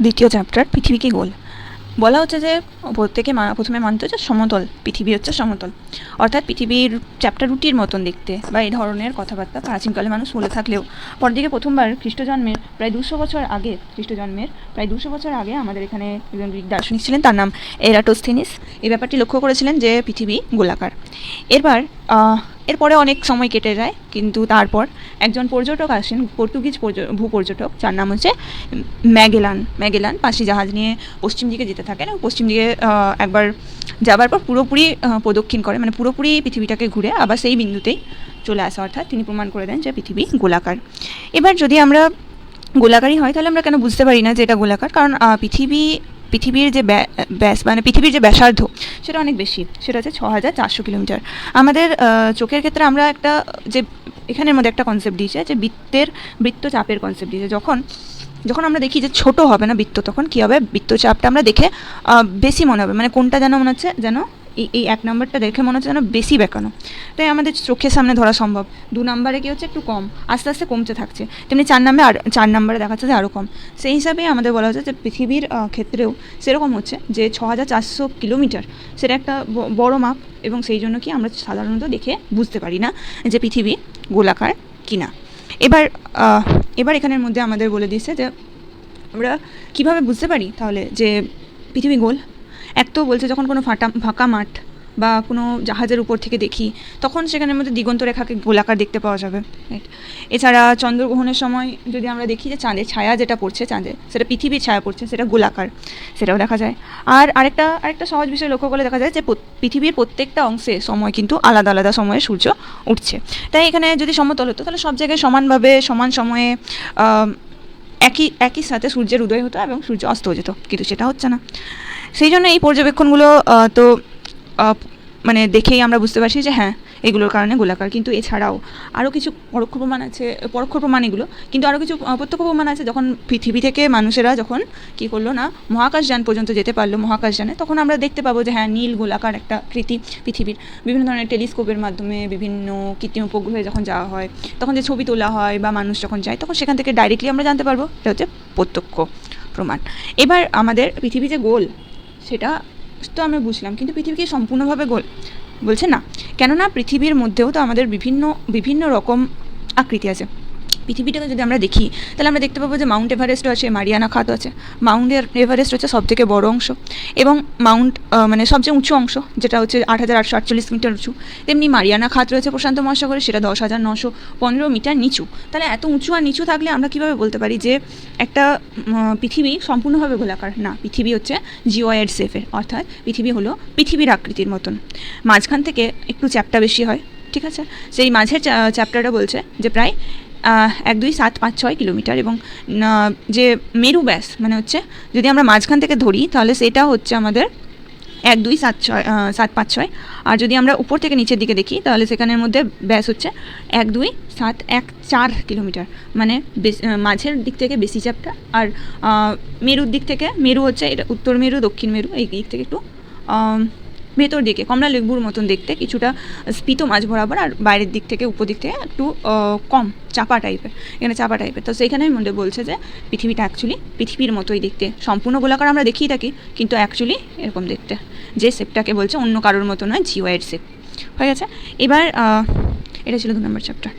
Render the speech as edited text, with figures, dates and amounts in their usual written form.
দ্বিতীয় চ্যাপ্টার পৃথিবী কি গোল। বলা হচ্ছে যে প্রত্যেকে প্রথমে মানতে হচ্ছে সমতল, পৃথিবী হচ্ছে সমতল, অর্থাৎ পৃথিবীর চ্যাপ্টার রুটির মতন দেখতে বা এই ধরনের কথাবার্তা প্রাচীনকালে মানুষ বলে থাকলেও পরদিকে প্রথমবার খ্রিস্টজন্মের প্রায় 200 বছর আগে আমাদের এখানে একজন গ্রিক দার্শনিক ছিলেন, তার নাম এরাটোস্থিনিস। এই ব্যাপারটি লক্ষ্য করেছিলেন যে পৃথিবী গোলাকার। এরপরে অনেক সময় কেটে যায়, কিন্তু তারপর একজন পর্যটক আসেন, পর্তুগিজ ভূপর্যটক, যার নাম হচ্ছে ম্যাগেলান 5টি জাহাজ নিয়ে পশ্চিম দিকে যেতে থাকেন এবং পশ্চিম দিকে একবার যাবার পর পুরোপুরি প্রদক্ষিণ করে, মানে পুরোপুরি পৃথিবীটাকে ঘুরে আবার সেই বিন্দুতেই চলে আসে, অর্থাৎ তিনি প্রমাণ করে দেন যে পৃথিবী গোলাকার। এবার যদি আমরা গোলাকারই হয় তাহলে আমরা কেন বুঝতে পারি না যে এটা গোলাকার? কারণ পৃথিবীর যে ব্যাস, মানে পৃথিবীর যে ব্যাসার্ধ, সেটা অনেক বেশি, সেটা হচ্ছে 6400 কিলোমিটার। আমাদের চোখের ক্ষেত্রে আমরা একটা যে এখানের মধ্যে একটা কনসেপ্ট দিয়েছে যে বৃত্তচাপের কনসেপ্ট দিয়েছে। যখন আমরা দেখি যে ছোট হবে না বৃত্ত, তখন কী হবে, বৃত্তচাপটা আমরা দেখে বেশি মনে হবে, মানে কোনটা যেন মনে হচ্ছে যেন এই 1 নম্বরটা দেখে মনে হচ্ছে যেন বেশি বেঁকানো, তাই আমাদের চোখের সামনে ধরা সম্ভব। 2 নম্বরে কী হচ্ছে, একটু কম, আস্তে আস্তে কমতে থাকছে, তেমনি 4 নম্বরে দেখাচ্ছে যে আরও কম। সেই হিসাবেই আমাদের বলা হচ্ছে যে পৃথিবীর ক্ষেত্রেও সেরকম হচ্ছে যে 6400 কিলোমিটার, সেটা একটা বড় মাপ, এবং সেই জন্য কি আমরা সাধারণত দেখে বুঝতে পারি না যে পৃথিবী গোলাকার কিনা। এবার এখানের মধ্যে আমাদের বলে দিচ্ছে যে আমরা কীভাবে বুঝতে পারি তাহলে যে পৃথিবী গোল। এক তো বলছে যখন কোনো ফাঁকা মাঠ বা কোনো জাহাজের উপর থেকে দেখি, তখন সেখানের মধ্যে দিগন্ত রেখাকে গোলাকার দেখতে পাওয়া যাবে, রাইট। এছাড়া চন্দ্রগ্রহণের সময় যদি আমরা দেখি যে চাঁদের ছায়া যেটা পড়ছে, চাঁদে সেটা পৃথিবীর ছায়া পড়ছে, সেটা গোলাকার, সেটাও দেখা যায়। আর আরেকটা সহজ বিষয় লক্ষ্য করলে দেখা যায় যে পৃথিবীর প্রত্যেকটা অংশে সময় কিন্তু আলাদা আলাদা সময়ে সূর্য উঠছে। তাই এখানে যদি সমতল হতো তাহলে সব জায়গায় সমানভাবে সমান সময়ে একই সাথে সূর্যের উদয় হতো এবং সূর্য অস্তও যেত, কিন্তু সেটা হচ্ছে না। সেই জন্য এই পর্যবেক্ষণগুলো তো মানে দেখেই আমরা বুঝতে পারছি যে হ্যাঁ, এগুলোর কারণে গোলাকার। কিন্তু এছাড়াও আরও কিছু পরোক্ষ প্রমাণ এগুলো, কিন্তু আরও কিছু প্রত্যক্ষ প্রমাণ আছে। যখন পৃথিবী থেকে মানুষেরা যখন কী করলো না, মহাকাশযান পর্যন্ত যেতে পারলো, মহাকাশযানে, তখন আমরা দেখতে পাবো যে হ্যাঁ, নীল গোলাকার একটা কৃতি পৃথিবীর। বিভিন্ন ধরনের টেলিস্কোপের মাধ্যমে বিভিন্ন কৃত্রিম উপগ্রহে যখন যাওয়া হয়, তখন যে ছবি তোলা হয় বা মানুষ যখন যায়, তখন সেখান থেকে ডাইরেক্টলি আমরা জানতে পারবো। এটা হচ্ছে প্রত্যক্ষ প্রমাণ। এবার আমাদের পৃথিবী যে গোল সেটা তো আমরা বুঝলাম, কিন্তু পৃথিবী কি সম্পূর্ণভাবে গোল? বলছে না। কেননা পৃথিবীর মধ্যেও তো আমাদের বিভিন্ন রকম আকৃতি আছে। পৃথিবীটাকে যদি আমরা দেখি তাহলে আমরা দেখতে পাবো যে মাউন্ট এভারেস্টও আছে, মারিয়ানা খাত আছে। মাউন্ট এভারেস্ট হচ্ছে সবথেকে বড় অংশ এবং মানে সবচেয়ে উঁচু অংশ, যেটা হচ্ছে 8848 মিটার উঁচু। তেমনি মারিয়ানা খাত রয়েছে প্রশান্ত মহাসাগরে, সেটা 10,915 মিটার নিচু। তাহলে এত উঁচু আর নিচু থাকলে আমরা কীভাবে বলতে পারি যে একটা পৃথিবী সম্পূর্ণভাবে গোলাকার? না, পৃথিবী হচ্ছে জিওয়েড শেপের, অর্থাৎ পৃথিবী হলো পৃথিবীর আকৃতির মতন, মাঝখান থেকে একটু চ্যাপ্টা বেশি হয়, ঠিক আছে। সেই মাঝের চ্যাপ্টারটা বলছে যে প্রায় 1,2,7,5,6 কিলোমিটার, এবং যে মেরু ব্যাস, মানে হচ্ছে যদি আমরা মাঝখান থেকে ধরি তাহলে সেটা হচ্ছে আমাদের 1,2,7,5,6, আর যদি আমরা উপর থেকে নিচের দিকে দেখি তাহলে সেখানের মধ্যে ব্যাস হচ্ছে 1,2,7,1,4 কিলোমিটার, মানে মাঝের দিক থেকে বেশি চ্যাপ্টা। আর মেরুর দিক থেকে, মেরু হচ্ছে এটা উত্তর মেরু, দক্ষিণ মেরু, এই দিক থেকে একটু ভেতর দিকে কমলা লেবুর মতন দেখতে, কিছুটা স্ফীত মাঝ বরাবর, আর বাইরের দিক থেকে উপর দিক থেকে একটু কম চাপা টাইপের, এখানে চাপা টাইপের। তো সেইখানের মধ্যে বলছে যে পৃথিবীটা অ্যাকচুয়ালি পৃথিবীর মতোই দেখতে, সম্পূর্ণ গোলাকার আমরা দেখিয়ে থাকি, কিন্তু অ্যাকচুয়ালি এরকম দেখতে, যে শেপটাকে বলছে অন্য কারোর মতো নয়, জিওয়েড শেপ। হয়ে গেছে। এবার এটা ছিল 2 নম্বর চ্যাপ্টার।